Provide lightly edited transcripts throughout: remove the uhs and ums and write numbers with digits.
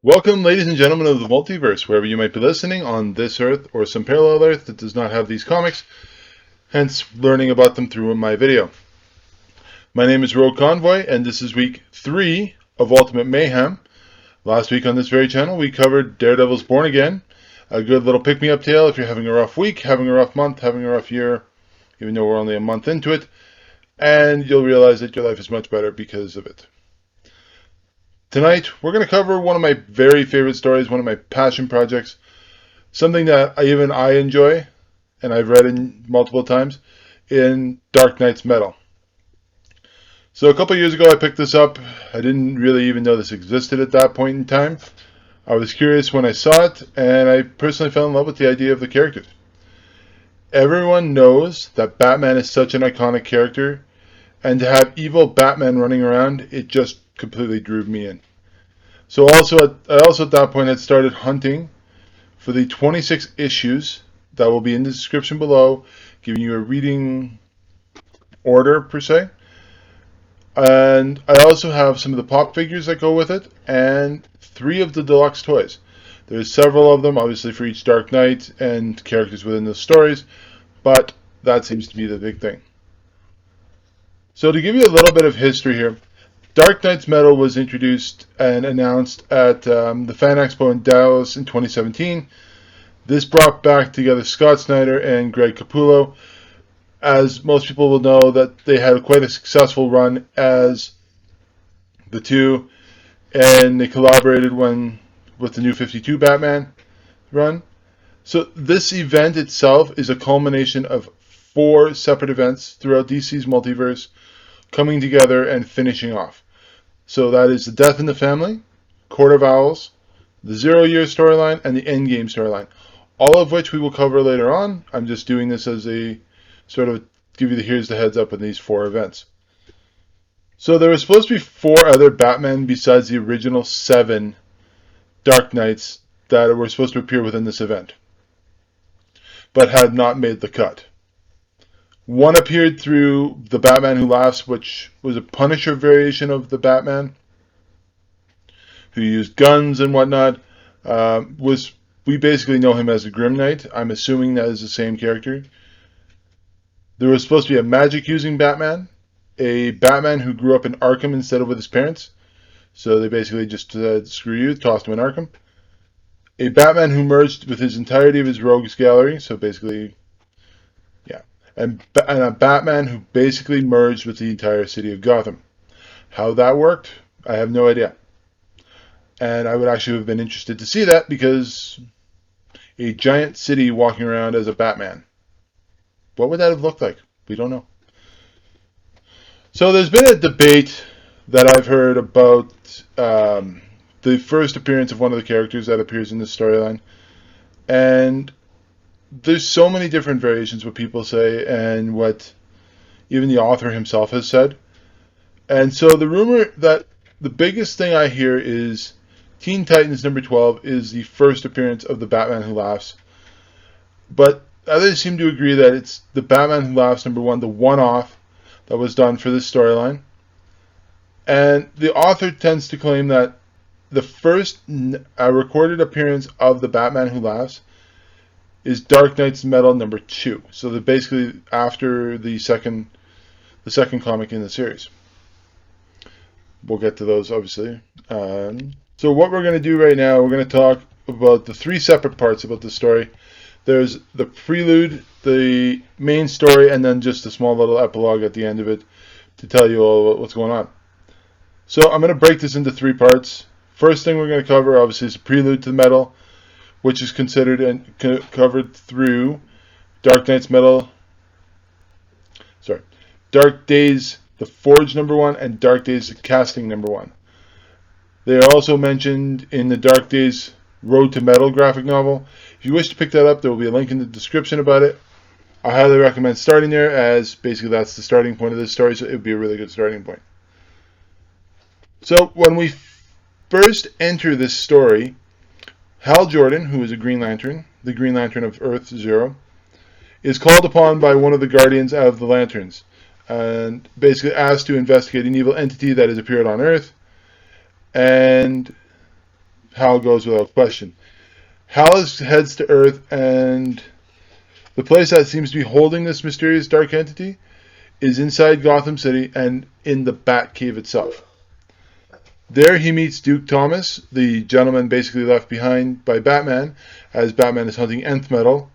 Welcome, ladies and gentlemen of the Multiverse, wherever you might be listening on this Earth or some parallel Earth that does not have these comics, hence learning about them through my video. My name is Rogue Convoy, and this is week 3 of Ultimate Mayhem. Last week on this very channel, we covered Daredevil's Born Again, a good little pick-me-up tale if you're having a rough week, having a rough month, having a rough year, even though we're only a month into it, and you'll realize that your life is much better because of it. Tonight, we're going to cover one of my very favorite stories, one of my passion projects, something that even I enjoy, and I've read in multiple times, in Nth Metal. So a couple years ago, I picked this up. I didn't really even know this existed at that point in time. I was curious when I saw it, and I personally fell in love with the idea of the characters. Everyone knows that Batman is such an iconic character, and to have evil Batman running around, it just completely drew me in. So I also at that point had started hunting for the 26 issues that will be in the description below, giving you a reading order per se. And I also have some of the pop figures that go with it, and 3 of the deluxe toys. There's several of them, obviously for each Dark Knight and characters within the stories, but that seems to be the big thing. So to give you a little bit of history here, Nth Metal was introduced and announced at the Fan Expo in Dallas in 2017. This brought back together Scott Snyder and Greg Capullo. As most people will know, that they had quite a successful run as the two, and they collaborated with the New 52 Batman run. So this event itself is a culmination of 4 separate events throughout DC's multiverse coming together and finishing off. So that is the Death in the Family, Court of Owls, the 0 Year storyline, and the Endgame storyline. All of which we will cover later on. I'm just doing this as a sort of give you here's the heads up in these 4 events. So there was supposed to be 4 other Batman besides the original 7 Dark Knights that were supposed to appear within this event, but had not made the cut. One appeared through The Batman Who Laughs, which was a Punisher variation of the Batman, who used guns and whatnot. We basically know him as a Grim Knight. I'm assuming that is the same character. There was supposed to be a magic-using Batman, a Batman who grew up in Arkham instead of with his parents. So they basically just said, screw you, tossed him in Arkham. A Batman who merged with his entirety of his rogues gallery, so basically, yeah. And a Batman who basically merged with the entire city of Gotham. How that worked, I have no idea. And I would actually have been interested to see that, because a giant city walking around as a Batman. What would that have looked like? We don't know. So there's been a debate that I've heard about the first appearance of one of the characters that appears in this storyline. And there's so many different variations what people say and what even the author himself has said. And so the rumor that the biggest thing I hear is Teen Titans number 12 is the first appearance of the Batman Who Laughs. But others seem to agree that it's the Batman Who Laughs number 1, the one-off that was done for this storyline. And the author tends to claim that the first recorded appearance of the Batman Who Laughs is Nth Metal number 2. So they're basically after the second comic in the series. We'll get to those, obviously. So what we're going to do right now, we're going to talk about the 3 separate parts about the story. There's the prelude, the main story, and then just a small little epilogue at the end of it to tell you all about what's going on. So I'm going to break this into 3 parts. First thing we're going to cover, obviously, is the prelude to the metal, which is considered and covered through Dark Days, The Forge number 1, and Dark Days, The Casting number 1. They are also mentioned in the Dark Days Road to Metal graphic novel. If you wish to pick that up, there will be a link in the description about it. I highly recommend starting there, as basically that's the starting point of this story, so it would be a really good starting point. So when we first enter this story, Hal Jordan, who is a Green Lantern, the Green Lantern of Earth 0, is called upon by one of the Guardians of the Lanterns and basically asked to investigate an evil entity that has appeared on Earth and Hal goes without question. Hal heads to Earth, and the place that seems to be holding this mysterious dark entity is inside Gotham City and in the Batcave itself. There he meets Duke Thomas, the gentleman basically left behind by Batman, as Batman is hunting Nth Metal,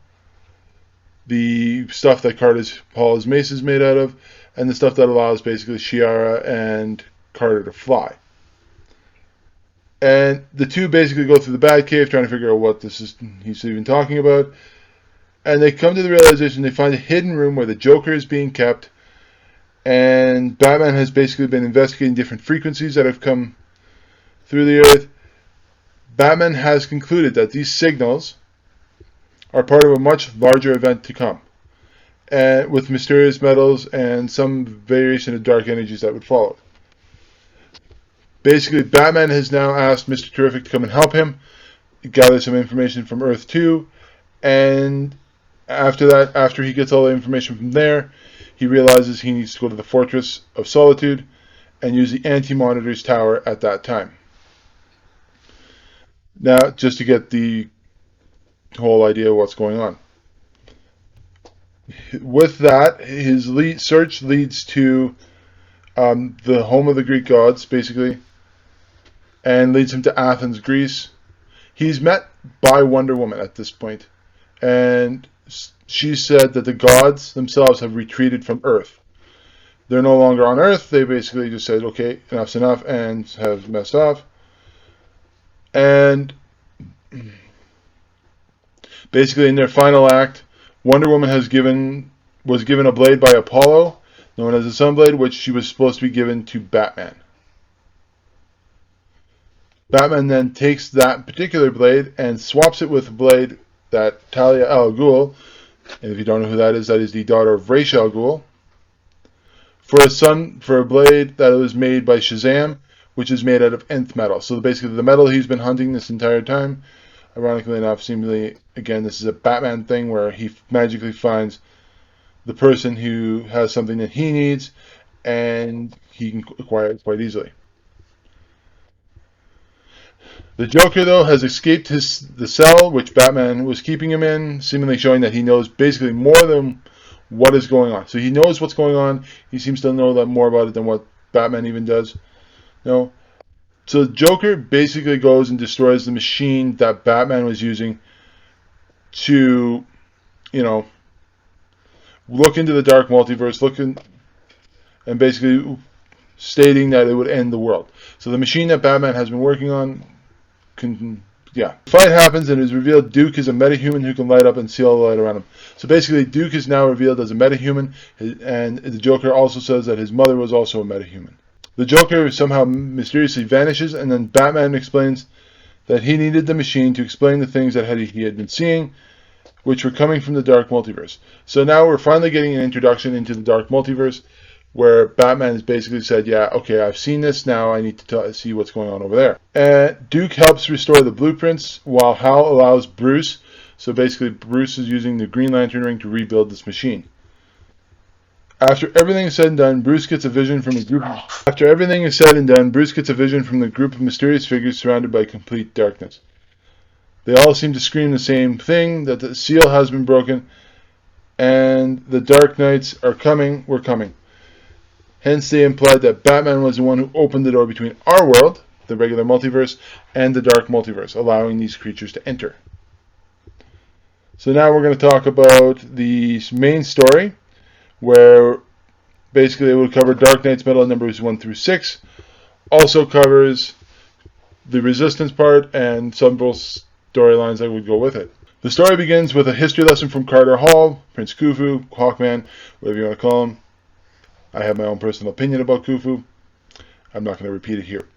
the stuff that Paul's mace is made out of, and the stuff that allows basically Shiara and Carter to fly. And the two basically go through the Batcave trying to figure out what he's even talking about. And they come to the realization they find a hidden room where the Joker is being kept. And Batman has basically been investigating different frequencies that have come through the Earth. Batman has concluded that these signals are part of a much larger event to come, and with mysterious metals and some variation of dark energies that would follow. Basically, Batman has now asked Mr. Terrific to come and help him gather some information from Earth 2, and after he gets all the information from there, he realizes he needs to go to the Fortress of Solitude and use the Anti-Monitor's tower at that time. Now, just to get the whole idea of what's going on. With that, his search leads to the home of the Greek gods, basically, and leads him to Athens, Greece. He's met by Wonder Woman at this point, and she said that the gods themselves have retreated from Earth. They're no longer on Earth. They basically just said, okay, enough's enough, and have messed off. And basically, in their final act, Wonder Woman was given a blade by Apollo, known as the Sunblade, which she was supposed to be given to Batman. Batman then takes that particular blade and swaps it with a blade that Talia al Ghul, and if you don't know who that is the daughter of Ra's al Ghul, for a blade that was made by Shazam, which is made out of Nth Metal. So basically, the metal he's been hunting this entire time. Ironically enough, seemingly, again, this is a Batman thing where he magically finds the person who has something that he needs, and he can acquire it quite easily. The Joker, though, has escaped the cell which Batman was keeping him in, seemingly showing that he knows basically more than what is going on. So he knows what's going on. He seems to know that more about it than what Batman even does. No. So the Joker basically goes and destroys the machine that Batman was using to, look into the dark multiverse, and basically stating that it would end the world. So the machine that Batman has been working on The fight happens and it is revealed Duke is a metahuman who can light up and see all the light around him. So basically, Duke is now revealed as a metahuman, and the Joker also says that his mother was also a metahuman. The Joker somehow mysteriously vanishes, and then Batman explains that he needed the machine to explain the things that he had been seeing, which were coming from the dark multiverse. So now we're finally getting an introduction into the dark multiverse, where Batman has basically said, yeah, okay, I've seen this, now I need to see what's going on over there. Duke helps restore the blueprints, while Hal allows Bruce, so basically Bruce is using the Green Lantern ring to rebuild this machine. After everything is said and done, Bruce gets a vision from a group of mysterious figures surrounded by complete darkness. They all seem to scream the same thing, that the seal has been broken, and the Dark Knights are coming, we're coming. Hence they implied that Batman was the one who opened the door between our world, the regular multiverse, and the dark multiverse, allowing these creatures to enter. So now we're going to talk about the main story, where basically it will cover Dark Knight's Metal numbers 1 through 6, also covers the Resistance part, and several storylines that would go with it. The story begins with a history lesson from Carter Hall, Prince Khufu, Hawkman, whatever you want to call him. I have my own personal opinion about Khufu. I'm not going to repeat it here.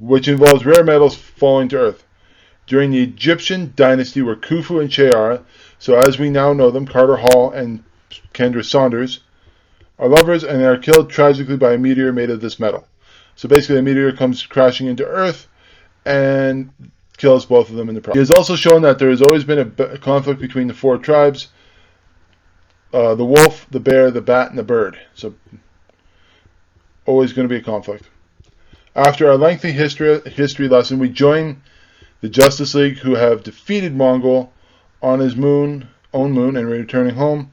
Which involves rare metals falling to Earth. During the Egyptian dynasty were Khufu and Cheara, so as we now know them, Carter Hall and Kendra Saunders are lovers, and they are killed tragically by a meteor made of this metal. So basically a meteor comes crashing into Earth and kills both of them in the process. He has also shown that there has always been a conflict between the 4 tribes, the wolf, the bear, the bat, and the bird. So always going to be a conflict. After our lengthy history lesson, we join the Justice League, who have defeated Mongol on his own moon, and returning home.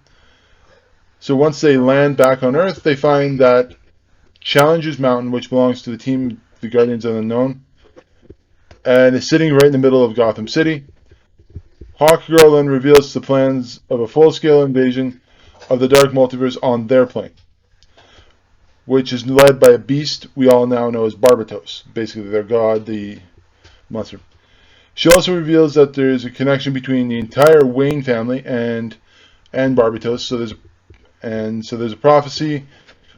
So once they land back on Earth, they find that Challenger's Mountain, which belongs to the team, the Guardians of the Unknown, and is sitting right in the middle of Gotham City. Hawkgirl then reveals the plans of a full-scale invasion of the Dark Multiverse on their plane, which is led by a beast we all now know as Barbatos, basically their god, the monster. She also reveals that there is a connection between the entire Wayne family and Barbatos. So there's a prophecy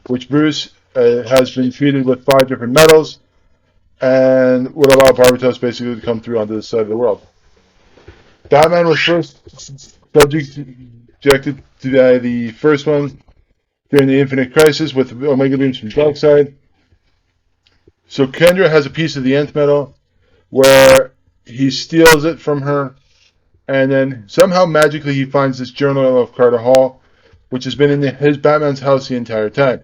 which Bruce has been treated with 5 different metals, and would allow Barbatos basically to come through onto this side of the world. Batman was first subjected to the first one during the Infinite Crisis with Omega Beams from Darkseid. So Kendra has a piece of the Nth Metal where he steals it from her, and then somehow magically he finds this journal of Carter Hall, which has been in his Batman's house the entire time.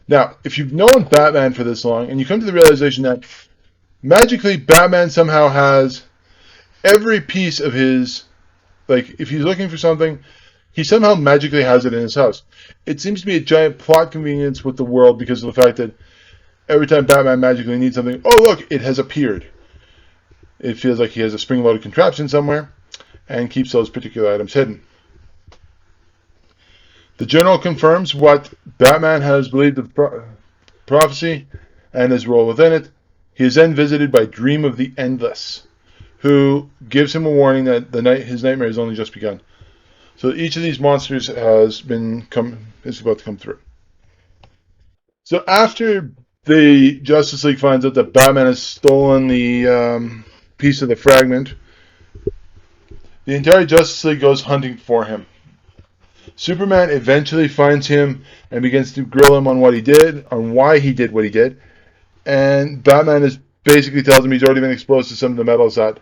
Now, if you've known Batman for this long, and you come to the realization that magically Batman somehow has every piece of his, like, if he's looking for something, he somehow magically has it in his house. It seems to be a giant plot convenience with the world because of the fact that every time Batman magically needs something, oh look, it has appeared. It feels like he has a spring-loaded contraption somewhere and keeps those particular items hidden. The journal confirms what Batman has believed of prophecy and his role within it. He is then visited by Dream of the Endless, who gives him a warning that his nightmare has only just begun. So each of these monsters is about to come through. So after the Justice League finds out that Batman has stolen the piece of the fragment, the entire Justice League goes hunting for him. Superman eventually finds him and begins to grill him on what he did, on why he did what he did, and Batman basically tells him he's already been exposed to some of the metals that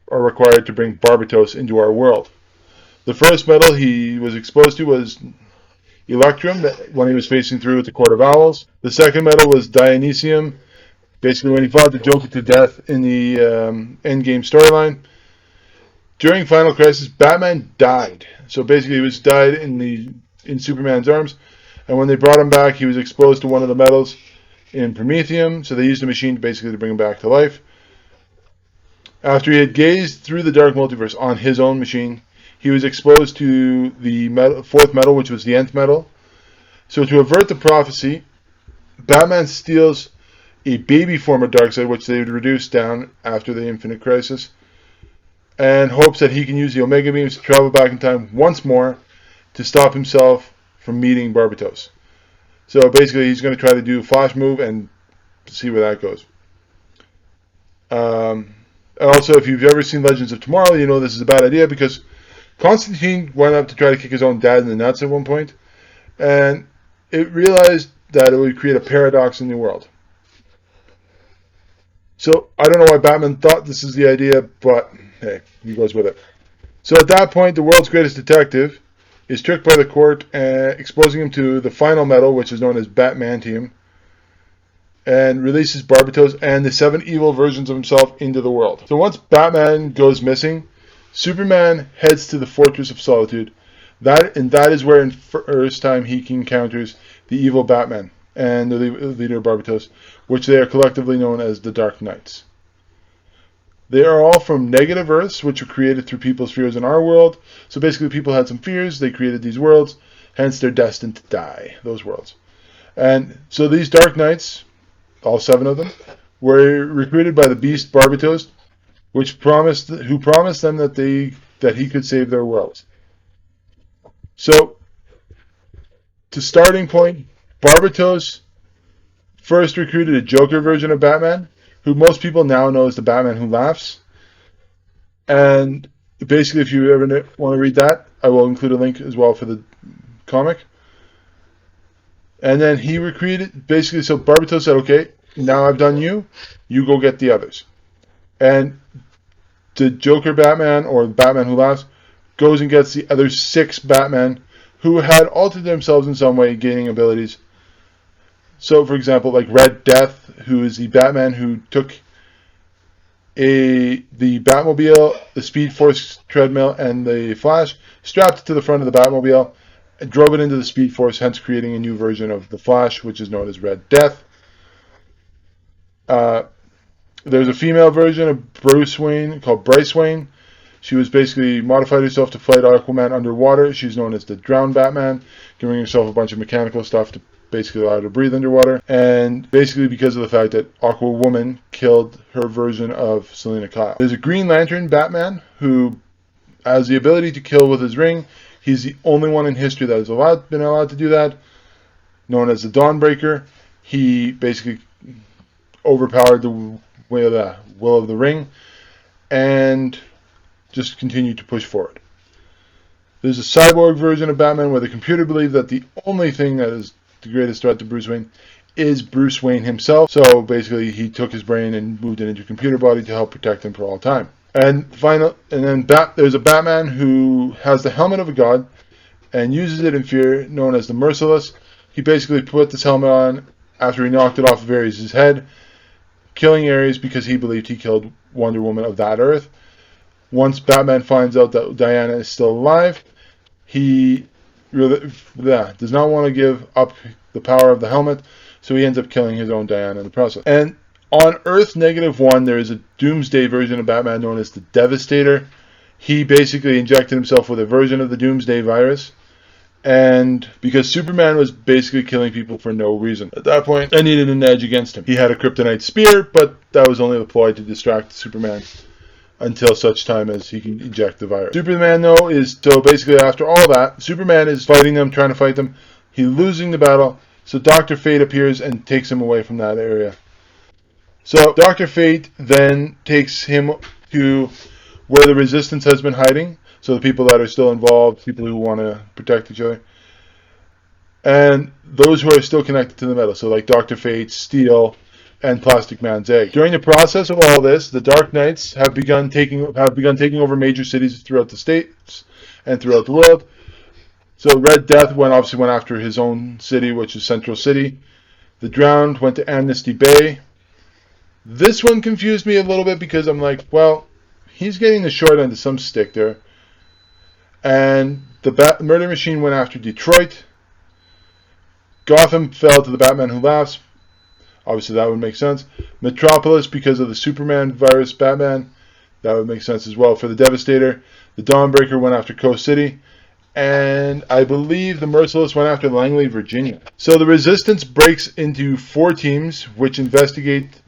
are required to bring Barbatos into our world. The first metal he was exposed to was Electrum, when he was facing through with the Court of Owls. The second metal was Dionysium, basically when he fought the Joker to death in the Endgame storyline. During Final Crisis, Batman died. So basically he died in Superman's arms, and when they brought him back, he was exposed to one of the metals in Prometheum, so they used a machine basically to bring him back to life. After he had gazed through the Dark Multiverse on his own machine, he was exposed to the fourth metal, which was the Nth Metal. So to avert the prophecy, Batman steals a baby form of Darkseid, which they would reduce down after the Infinite Crisis, and hopes that he can use the Omega Beams to travel back in time once more to stop himself from meeting Barbatos. So basically he's going to try to do a flash move and see where that goes. Also, if you've ever seen Legends of Tomorrow, you know this is a bad idea because Constantine went up to try to kick his own dad in the nuts at one point, and it realized that it would create a paradox in the world. So I don't know why Batman thought this is the idea, but hey, he goes with it. So at that point, the world's greatest detective is tricked by the court, exposing him to the final metal, which is known as Batmantium, and releases Barbatos and the 7 evil versions of himself into the world. So once Batman goes missing, Superman heads to the Fortress of Solitude. That is where, in first time, he encounters the evil Batman and the leader Barbatos, which they are collectively known as the Dark Knights. They are all from negative Earths, which were created through people's fears in our world. So basically, people had some fears, they created these worlds, hence they're destined to die, those worlds. And so these Dark Knights, all 7 of them, were recruited by the beast Barbatos, who promised them that he could save their worlds. So, to starting point, Barbatos first recruited a Joker version of Batman, who most people now know as the Batman Who Laughs. And basically, if you ever want to read that, I will include a link as well for the comic. And then he recruited, basically, so Barbatos said, okay, now I've done you go get the others. And the Joker Batman, or Batman Who Laughs, goes and gets the other 6 Batmen who had altered themselves in some way, gaining abilities. So, for example, like Red Death, who is the Batman who took the Batmobile, the Speed Force treadmill, and the Flash, strapped it to the front of the Batmobile, and drove it into the Speed Force, hence creating a new version of the Flash, which is known as Red Death. There's a female version of Bruce Wayne called Bryce Wayne. She was basically modified herself to fight Aquaman underwater. She's known as the Drowned Batman, giving herself a bunch of mechanical stuff to basically allow her to breathe underwater. And basically because of the fact that Aquawoman killed her version of Selena Kyle. There's a Green Lantern Batman who has the ability to kill with his ring. He's the only one in history that has been allowed to do that, known as the Dawnbreaker. He basically overpowered the will of the ring and just continued to push forward. There's a cyborg version of Batman where the computer believed that the only thing that is the greatest threat to Bruce Wayne is Bruce Wayne himself. So basically he took his brain and moved it into a computer body to help protect him for all time. And then there's a Batman who has the helmet of a god and uses it in fear, known as the Merciless. He basically put this helmet on after he knocked it off of Ares' head, killing Ares because he believed he killed Wonder Woman of that Earth. Once Batman finds out that Diana is still alive, he really does not want to give up the power of the helmet, so he ends up killing his own Diana in the process. And on Earth -1, there is a Doomsday version of Batman known as the Devastator. He basically injected himself with a version of the Doomsday virus, and because Superman was basically killing people for no reason. At that point, I needed an edge against him. He had a kryptonite spear, but that was only deployed to distract Superman until such time as he can eject the virus. Superman, though, is so basically after all that, Superman is fighting them, trying to fight them. He's losing the battle, so Dr. Fate appears and takes him away from that area. So Dr. Fate then takes him to where the Resistance has been hiding. So the people that are still involved, people who want to protect each other, and those who are still connected to the metal. So like Dr. Fate, Steel, and Plastic Man's Egg. During the process of all this, the Dark Knights have begun taking over major cities throughout the states and throughout the world. So Red Death obviously went after his own city, which is Central City. The Drowned went to Amnesty Bay. This one confused me a little bit because I'm like, well, he's getting the short end of some stick there. And the Murder Machine went after Detroit. Gotham fell to the Batman Who Laughs. Obviously, that would make sense. Metropolis, because of the Superman virus Batman. That would make sense as well for the Devastator. The Dawnbreaker went after Coast City. And I believe the Merciless went after Langley, Virginia. So the Resistance breaks into 4 teams, which investigate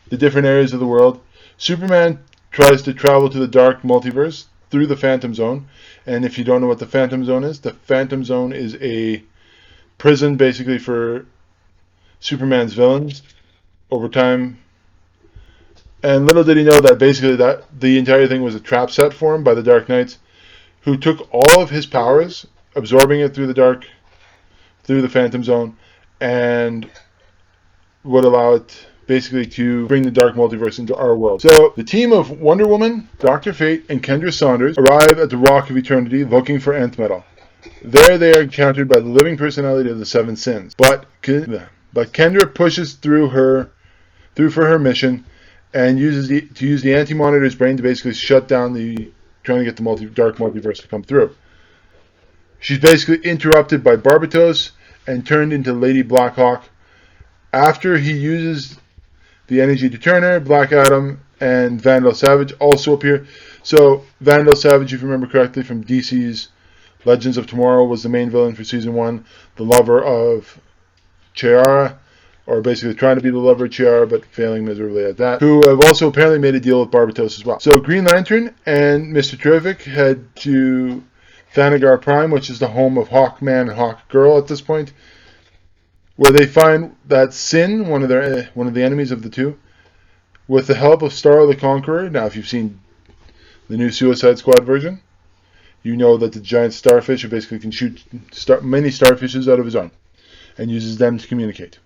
the different areas of the world. Superman tries to travel to the dark multiverse through the Phantom Zone. And if you don't know what the Phantom Zone is, the Phantom Zone is a prison basically for Superman's villains over time. And little did he know that basically that the entire thing was a trap set for him by the Dark Knights, who took all of his powers, absorbing it through the Phantom Zone, and would allow it basically to bring the dark multiverse into our world. So the team of Wonder Woman, Dr. Fate, and Kendra Saunders arrive at the Rock of Eternity looking for Nth Metal. There they are encountered by the living personality of the Seven Sins. But Kendra pushes through for her mission and uses the Anti-Monitor's brain to basically shut down trying to get the dark multiverse to come through. She's basically interrupted by Barbatos and turned into Lady Blackhawk. After he uses the energy to turn her, Black Adam and Vandal Savage also appear. So Vandal Savage, if you remember correctly from DC's Legends of Tomorrow, was the main villain for Season 1, the lover of Chiara, or basically trying to be the lover of Chiara, but failing miserably at that, who have also apparently made a deal with Barbatos as well. So Green Lantern and Mr. Terrific head to Thanagar Prime, which is the home of Hawkman and Hawkgirl at this point, where they find that Sin, one of the enemies of the two, with the help of Starro the Conqueror. Now, if you've seen the new Suicide Squad version, you know that the giant starfish basically can shoot many starfishes out of his arm and uses them to communicate.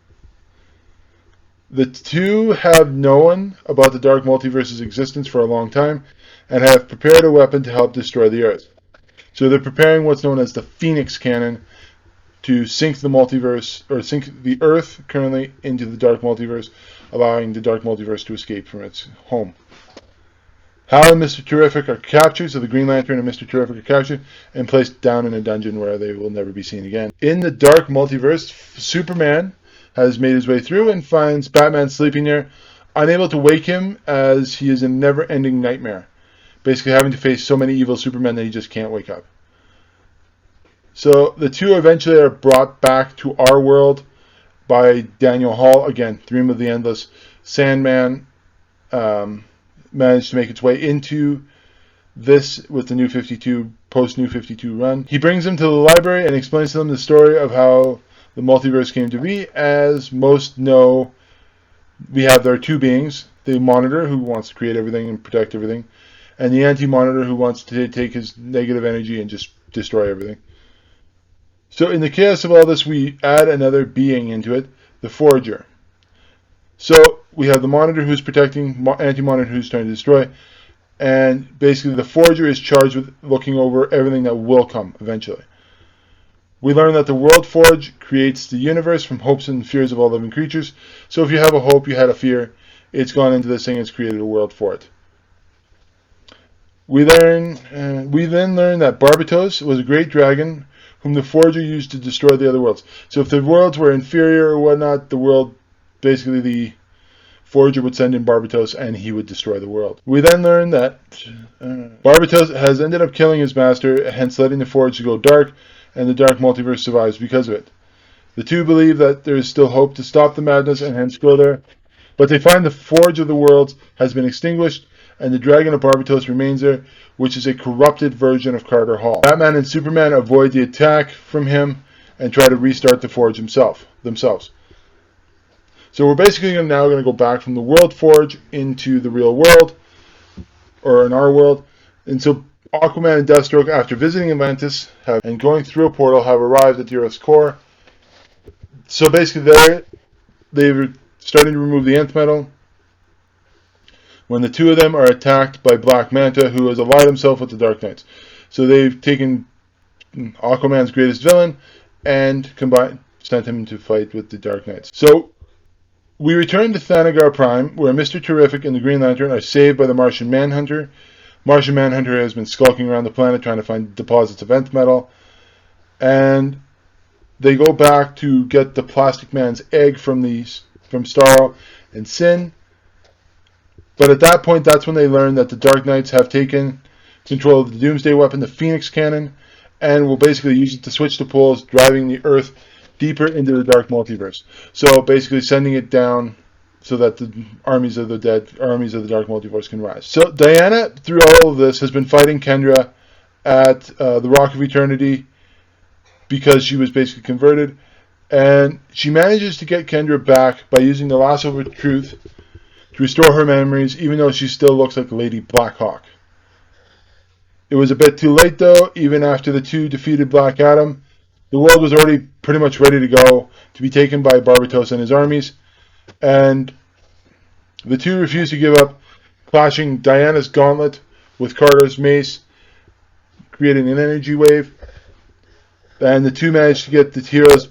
The two have known about the Dark Multiverse's existence for a long time and have prepared a weapon to help destroy the Earth. So they're preparing what's known as the Phoenix Cannon, to sink the multiverse, or sink the Earth currently into the Dark Multiverse, allowing the Dark Multiverse to escape from its home. Hal and Mr. Terrific are captured, so the Green Lantern and Mr. Terrific are captured and placed down in a dungeon where they will never be seen again. In the Dark Multiverse, Superman has made his way through and finds Batman sleeping there, unable to wake him as he is in a never-ending nightmare, basically having to face so many evil Supermen that he just can't wake up. So the two eventually are brought back to our world by Daniel Hall. Again, Dream of the Endless. Sandman managed to make its way into this with the New 52, post-New 52 run. He brings them to the library and explains to them the story of how the multiverse came to be. As most know, there are two beings: the Monitor, who wants to create everything and protect everything, and the Anti-Monitor, who wants to take his negative energy and just destroy everything. So in the chaos of all this, we add another being into it, the Forger. So we have the Monitor who's protecting, Anti-Monitor who's trying to destroy, and basically the Forger is charged with looking over everything that will come eventually. We learn that the World Forge creates the universe from hopes and fears of all living creatures. So if you have a hope, you had a fear, it's gone into this thing and it's created a world for it. We then learn that Barbatos was a great dragon whom the Forger used to destroy the other worlds. So if the worlds were inferior or whatnot, the Forger would send in Barbatos and he would destroy the world. We then learn that Barbatos has ended up killing his master, hence letting the Forge go dark, and the Dark Multiverse survives because of it. The two believe that there is still hope to stop the madness and hence go there, but they find the Forge of the Worlds has been extinguished and the Dragon of Barbatos remains there, which is a corrupted version of Carter Hall. Batman and Superman avoid the attack from him and try to restart the Forge themselves. So we're basically now going to go back from the World Forge into the real world, or in our world. And so Aquaman and Deathstroke, after visiting Atlantis and going through a portal, have arrived at the Earth's core. So basically they're starting to remove the Nth Metal when the two of them are attacked by Black Manta, who has allied himself with the Dark Knights. So they've taken Aquaman's greatest villain and sent him to fight with the Dark Knights. So we return to Thanagar Prime, where Mr. Terrific and the Green Lantern are saved by the Martian Manhunter. Martian Manhunter has been skulking around the planet trying to find deposits of Nth Metal. And they go back to get the Plastic Man's egg from Starro and Sin. But at that point, that's when they learn that the Dark Knights have taken control of the Doomsday Weapon, the Phoenix Cannon, and will basically use it to switch the poles, driving the Earth deeper into the Dark Multiverse. So basically sending it down so that the armies of the Dark Multiverse can rise. So Diana, through all of this, has been fighting Kendra at the Rock of Eternity because she was basically converted. And she manages to get Kendra back by using the Lasso of Truth to restore her memories, even though she still looks like Lady Blackhawk. It was a bit too late, though. Even after the two defeated Black Adam, the world was already pretty much ready to go, to be taken by Barbatos and his armies. And the two refuse to give up, clashing Diana's gauntlet with Carter's mace, creating an energy wave. And the two managed to get the heroes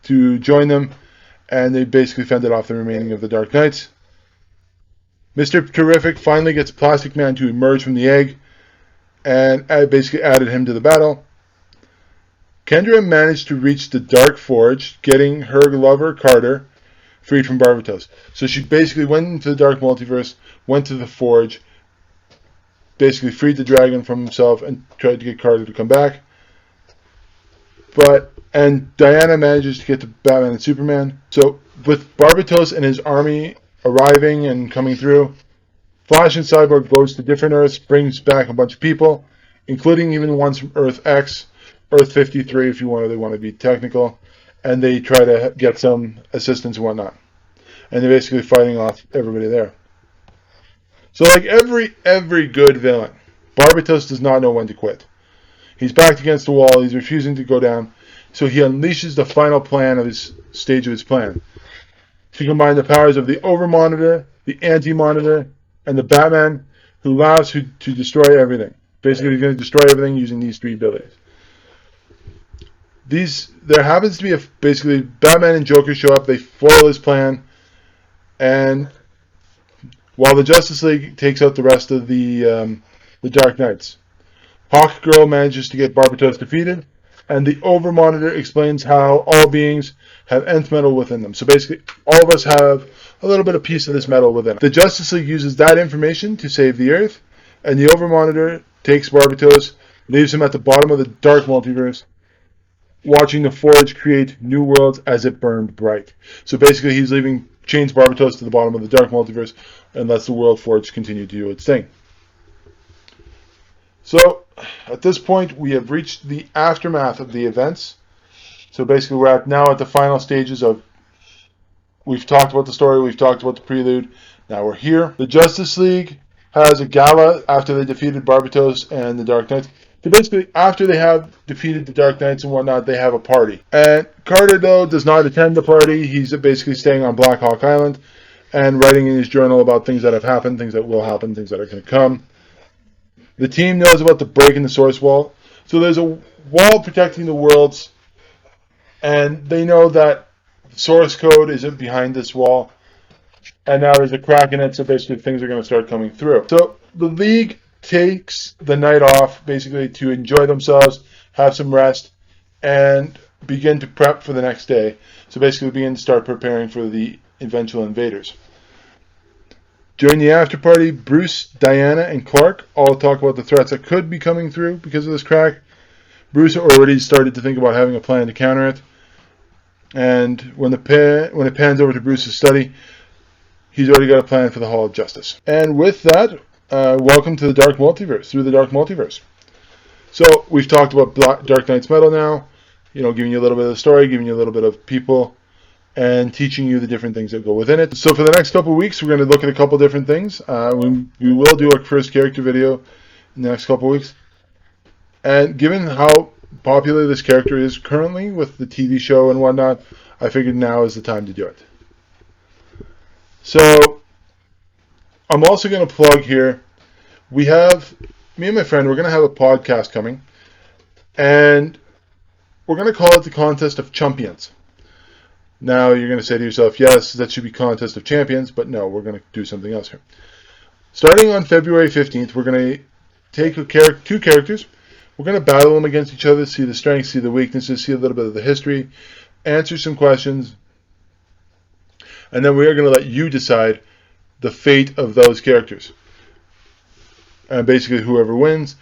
to join them, and they basically fended off the remaining of the Dark Knights. Mr. Terrific finally gets Plastic Man to emerge from the egg, and basically added him to the battle. Kendra managed to reach the Dark Forge, getting her lover, Carter, freed from Barbatos. So she basically went into the Dark Multiverse, went to the Forge, basically freed the dragon from himself, and tried to get Carter to come back. And Diana manages to get to Batman and Superman. So with Barbatos and his army arriving and coming through, Flash and Cyborg goes to different Earths, brings back a bunch of people, including even the ones from Earth X, Earth 53 if they want to be technical, and they try to get some assistance and whatnot. And they're basically fighting off everybody there. So like every good villain, Barbatos does not know when to quit. He's backed against the wall, he's refusing to go down, so he unleashes the final plan of his stage of his plan. To combine the powers of the Over-Monitor, the Anti-Monitor, and the Batman, who allows to destroy everything. Basically, he's going to destroy everything using these three abilities. There happens to be basically Batman and Joker show up. They foil his plan, and while the Justice League takes out the rest of the Dark Knights, Hawkgirl manages to get Barbatos defeated, and the Overmonitor explains how all beings have Nth Metal within them. So basically, all of us have a little bit of piece of this metal within us. The Justice League uses that information to save the Earth, and the Overmonitor takes Barbatos, leaves him at the bottom of the Dark Multiverse, watching the Forge create new worlds as it burned bright. So basically, he's chains Barbatos to the bottom of the Dark Multiverse and lets the World Forge continue to do its thing. So, at this point, we have reached the aftermath of the events. So basically, we're now at the final stages of, we've talked about the story, we've talked about the prelude, now we're here. The Justice League has a gala after they defeated Barbatos and the Dark Knights. So basically, after they have defeated the Dark Knights and whatnot, they have a party. And Carter, though, does not attend the party. He's basically staying on Black Hawk Island and writing in his journal about things that have happened, things that will happen, things that are going to come. The team knows about the break in the source wall. So there's a wall protecting the worlds, and they know that source code isn't behind this wall. And now there's a crack in it, so basically things are going to start coming through. So the League takes the night off, basically to enjoy themselves, have some rest, and begin to prep for the next day. So basically begin to start preparing for the eventual invaders. During the after party, Bruce, Diana, and Clark all talk about the threats that could be coming through because of this crack. Bruce already started to think about having a plan to counter it. And when it pans over to Bruce's study, he's already got a plan for the Hall of Justice. And with that, welcome to the Dark Multiverse, through the Dark Multiverse. So we've talked about Dark Knight's Metal now, giving you a little bit of the story, giving you a little bit of people, and teaching you the different things that go within it. So for the next couple of weeks, we're going to look at a couple different things. We will do our first character video in the next couple of weeks. And given how popular this character is currently with the TV show and whatnot, I figured now is the time to do it. So I'm also going to plug here, me and my friend, we're going to have a podcast coming, and we're going to call it the Contest of Champions. Now you're going to say to yourself, yes, that should be Contest of Champions, but no, we're going to do something else here. Starting on February 15th, we're going to take two characters, we're going to battle them against each other, see the strengths, see the weaknesses, see a little bit of the history, answer some questions, and then we are going to let you decide the fate of those characters. And basically whoever wins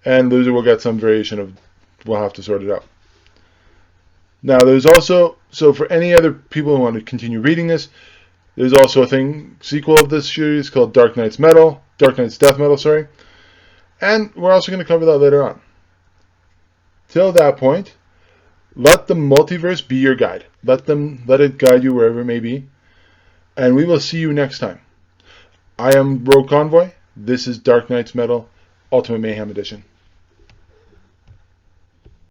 and loser will get some variation of, we'll have to sort it out. Now there's also, so for any other people who want to continue reading this, there's also a sequel of this series called Dark Knight's Death Metal, sorry. And we're also going to cover that later on. Till that point, let the multiverse be your guide. Let it guide you wherever it may be. And we will see you next time. I am Rogue Convoy. This is Dark Knight's Metal Ultimate Mayhem Edition.